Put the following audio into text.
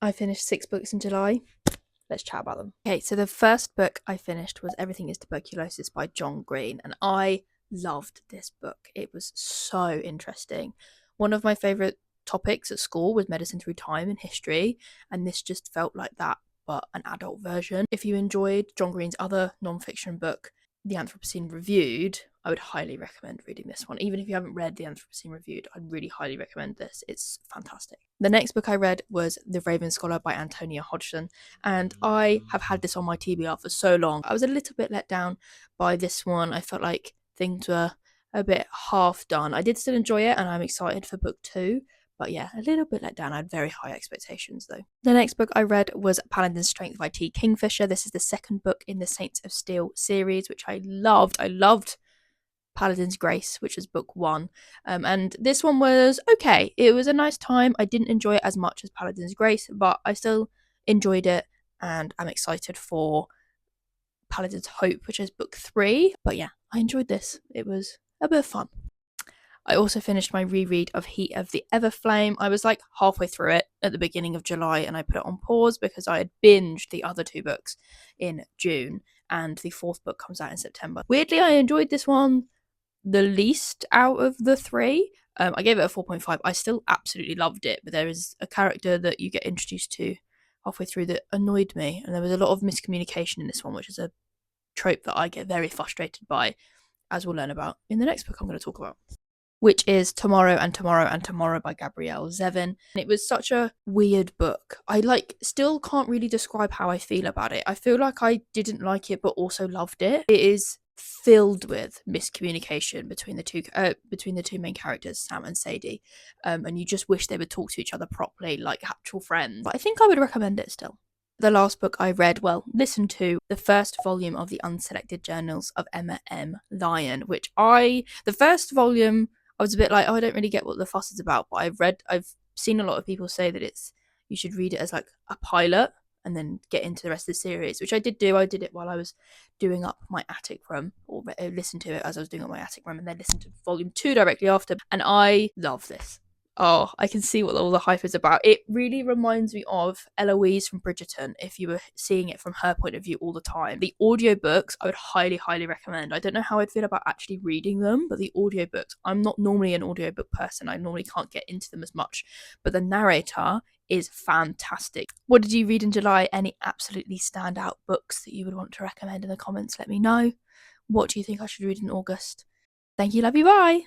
I finished 6 books in July. Let's chat about them. Okay, so the first book I finished was Everything is Tuberculosis by John Green, and I loved this book. It was so interesting. One of my favourite topics at school was medicine through time and history, and this just felt like that, but an adult version. If you enjoyed John Green's other non-fiction book, The Anthropocene Reviewed, I would highly recommend reading this one. Even if you haven't read The Anthropocene Reviewed, I'd really highly recommend this. It's fantastic. The next book I read was The Raven Scholar by Antonia Hodgson, and I have had this on my TBR for so long. I was a little bit let down by this one. I felt like things were a bit half done. I did still enjoy it, and I'm excited for book 2. But yeah, a little bit let down. I had very high expectations though. The next book I read was Paladin's Strength by T. Kingfisher. This is the second book in the Saints of Steel series, which I loved. I loved Paladin's Grace, which was book 1. And this one was okay. It was a nice time. I didn't enjoy it as much as Paladin's Grace, but I still enjoyed it, and I'm excited for Paladin's Hope, which is book 3. But yeah, I enjoyed this. It was a bit of fun. I also finished my reread of Heat of the Everflame. I was like halfway through it at the beginning of July, and I put it on pause because I had binged the other 2 books in June, and the 4th book comes out in September. Weirdly, I enjoyed this one the least out of the 3. I gave it a 4.5. I still absolutely loved it, but there is a character that you get introduced to halfway through that annoyed me, and there was a lot of miscommunication in this one, which is a trope that I get very frustrated by, as we'll learn about in the next book I'm going to talk about, which is Tomorrow and Tomorrow and Tomorrow by Gabrielle Zevin. And it was such a weird book. I still can't really describe how I feel about it. I feel like I didn't like it but also loved it. It is filled with miscommunication between the two main characters, Sam and Sadie. And you just wish they would talk to each other properly like actual friends. But I think I would recommend it still. The last book I read, listened to, the first volume of the Unselected Journals of Emma M. Lyon, the first volume, I was a bit like, oh, I don't really get what the fuss is about, but I've seen a lot of people say that you should read it as like a pilot and then get into the rest of the series, which I did do. I did it while I was doing up my attic room, or listened to it as I was doing up my attic room, and then listened to volume 2 directly after, and I love this. Oh, I can see what all the hype is about. It really reminds me of Eloise from Bridgerton, if you were seeing it from her point of view all the time. The audiobooks, I would highly, highly recommend. I don't know how I'd feel about actually reading them, but the audiobooks, I'm not normally an audiobook person. I normally can't get into them as much. But the narrator is fantastic. What did you read in July? Any absolutely standout books that you would want to recommend in the comments? Let me know. What do you think I should read in August? Thank you, love you, bye!